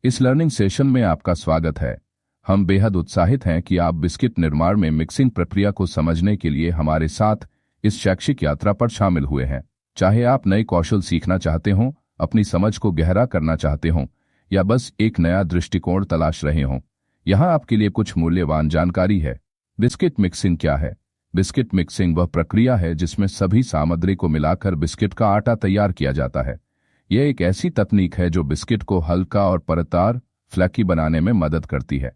इस learning session में आपका स्वागत है। हम बेहद उत्साहित हैं कि आप बिस्किट निर्माण में मिक्सिंग प्रक्रिया को समझने के लिए हमारे साथ इस शैक्षिक यात्रा पर शामिल हुए हैं। चाहे आप नए कौशल सीखना चाहते हों, अपनी समझ को गहरा करना चाहते हों या बस एक नया दृष्टिकोण तलाश रहे हों, यहाँ आपके लिए कुछ मूल्यवान जानकारी है। बिस्किट मिक्सिंग क्या है? बिस्किट मिक्सिंग वह प्रक्रिया है जिसमें सभी सामग्री को मिलाकर बिस्किट का आटा तैयार किया जाता है। यह एक ऐसी तकनीक है जो बिस्किट को हल्का और परतदार फ्लैकी बनाने में मदद करती है।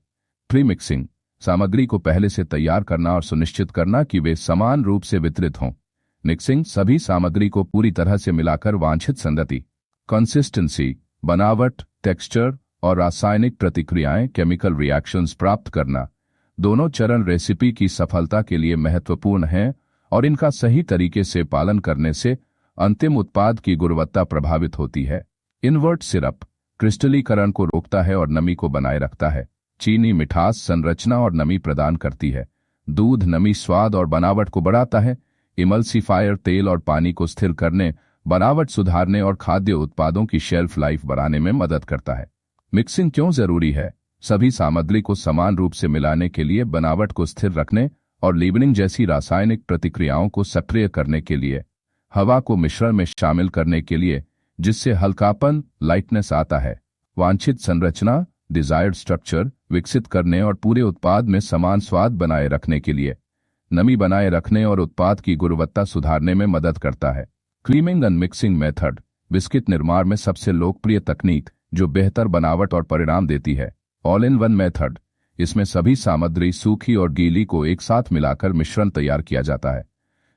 प्री मिक्सिंग, सामग्री को पहले से तैयार करना और सुनिश्चित करना कि वे समान रूप से वितरित हों। मिक्सिंग, सभी सामग्री को पूरी तरह से मिलाकर वांछित संगति, कंसिस्टेंसी, बनावट, टेक्सचर और रासायनिक प्रतिक्रियाएं, केमिकल रिएक्शंस प्राप्त करना। दोनों चरण रेसिपी की सफलता के लिए महत्वपूर्ण हैं और इनका सही तरीके से पालन करने से अंतिम उत्पाद की गुणवत्ता प्रभावित होती है। इनवर्ट सिरप, क्रिस्टलीकरण को रोकता है और नमी को बनाए रखता है। चीनी मिठास, संरचना और नमी प्रदान करती है। दूध, नमी स्वाद और बनावट को बढ़ाता है। इमल्सिफायर, तेल और पानी को स्थिर करने, बनावट सुधारने और खाद्य उत्पादों की शेल्फ लाइफ बढ़ाने में मदद करता है। मिक्सिंग क्यों जरूरी है? सभी सामग्री को समान रूप से मिलाने के लिए, बनावट को स्थिर रखने और लीवनिंग जैसी रासायनिक प्रतिक्रियाओं को सक्रिय करने के लिए, हवा को मिश्रण में शामिल करने के लिए जिससे हल्कापन, लाइटनेस आता है, वांछित संरचना, डिजायर्ड स्ट्रक्चर विकसित करने और पूरे उत्पाद में समान स्वाद बनाए रखने के लिए, नमी बनाए रखने और उत्पाद की गुणवत्ता सुधारने में मदद करता है। Creaming and mixing method, biscuit निर्माण में सबसे लोकप्रिय तकनीक जो बेहतर बनावट और परिणाम देती है। ऑल इन वन मेथड, इसमें सभी सामग्री सूखी और गीली को एक साथ मिलाकर मिश्रण तैयार किया जाता है।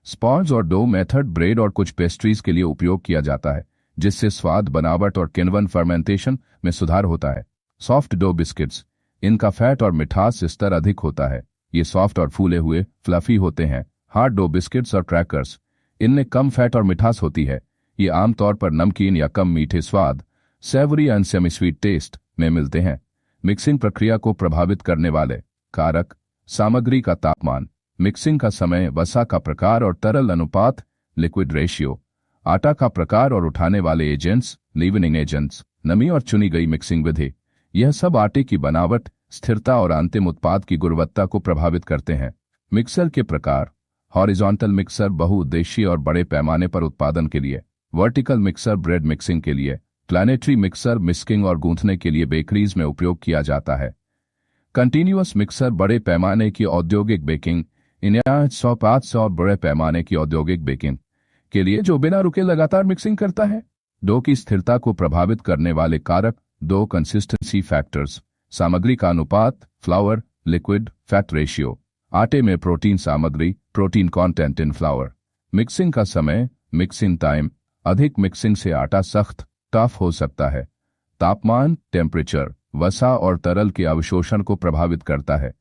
स्पॉन्ज और डो मेथड, ब्रेड और कुछ पेस्ट्रीज के लिए उपयोग किया जाता है जिससे स्वाद, बनावट और किण्वन फर्मेंटेशन में सुधार होता है। सॉफ्ट डो बिस्किट्स, इनका फैट और मिठास स्तर अधिक होता है। ये सॉफ्ट और फूले हुए फ्लफी होते हैं। हार्ड डो बिस्किट्स और क्रैकर्स, इनमें कम फैट और मिठास होती है। ये आमतौर पर नमकीन या कम मीठे स्वाद, savoury and semi sweet taste में मिलते हैं। मिक्सिंग प्रक्रिया को प्रभावित करने वाले कारक, सामग्री का तापमान, मिक्सिंग का समय, वसा का प्रकार और तरल अनुपात, लिक्विड रेशियो, आटा का प्रकार और उठाने वाले एजेंट्स, लीवनिंग एजेंट्स, नमी और चुनी गई मिक्सिंग विधि, यह सब आटे की बनावट, स्थिरता और अंतिम उत्पाद की गुणवत्ता को प्रभावित करते हैं। मिक्सर के प्रकार, हॉरिजॉन्टल मिक्सर बहुउद्देशीय और बड़े पैमाने पर उत्पादन के लिए, वर्टिकल मिक्सर ब्रेड मिक्सिंग के लिए, प्लानेटरी मिक्सर मिस्किंग और गूंथने के लिए बेकरीज में उपयोग किया जाता है। कंटिन्यूअस मिक्सर बड़े पैमाने की औद्योगिक बेकिंग, 100-500 और बड़े पैमाने की औद्योगिक बेकिंग के लिए जो बिना रुके लगातार मिक्सिंग करता है। डो की स्थिरता को प्रभावित करने वाले कारक, दो कंसिस्टेंसी फैक्टर्स, सामग्री का अनुपात, फ्लावर लिक्विड फैट रेशियो, आटे में प्रोटीन सामग्री, protein content in flower. Mixing का समय, मिक्सिंग टाइम, अधिक मिक्सिंग से आटा सख्त, टफ हो सकता है। तापमान, टेम्परेचर, वसा और तरल के अवशोषण को प्रभावित करता है।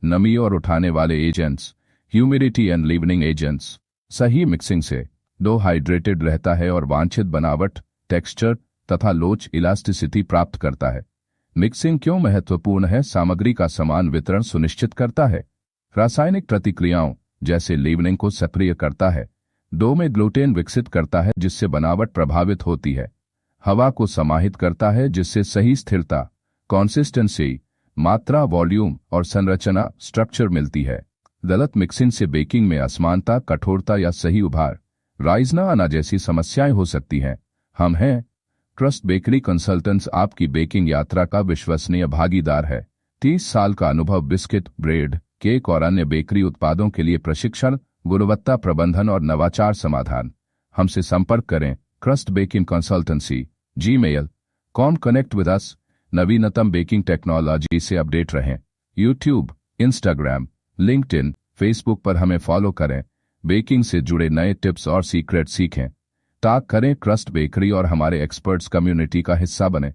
नमी और उठाने वाले एजेंट्स, ह्यूमिडिटी एंड लीवनिंग एजेंट्स। सही मिक्सिंग से डो हाइड्रेटेड रहता है और वांछित बनावट, टेक्सचर तथा लोच, इलास्टिसिटी प्राप्त करता है। मिक्सिंग क्यों महत्वपूर्ण है? सामग्री का समान वितरण सुनिश्चित करता है। रासायनिक प्रतिक्रियाओं जैसे लीवनिंग को सक्रिय करता है। डो में ग्लूटेन विकसित करता है जिससे बनावट प्रभावित होती है। हवा को समाहित करता है जिससे सही स्थिरता, कंसिस्टेंसी, मात्रा, वॉल्यूम और संरचना, स्ट्रक्चर मिलती है। गलत मिक्सिंग से बेकिंग में असमानता, कठोरता या सही उभार, राइज न आना जैसी समस्याएं हो सकती हैं। हम हैं ट्रस्ट बेकरी कंसल्टेंट्स, आपकी बेकिंग यात्रा का विश्वसनीय भागीदार है। 30 साल का अनुभव, बिस्किट, ब्रेड, केक और अन्य बेकरी उत्पादों के लिए प्रशिक्षण, गुणवत्ता प्रबंधन और नवाचार समाधान। हमसे संपर्क करें। Trust baking consultancy, gmail.com। Connect with us, नवीनतम बेकिंग टेक्नोलॉजी से अपडेट रहें। यूट्यूब, इंस्टाग्राम, लिंक्डइन, फेसबुक पर हमें फॉलो करें। बेकिंग से जुड़े नए टिप्स और सीक्रेट सीखें। टैग करें ट्रस्ट बेकरी और हमारे एक्सपर्ट्स कम्युनिटी का हिस्सा बने।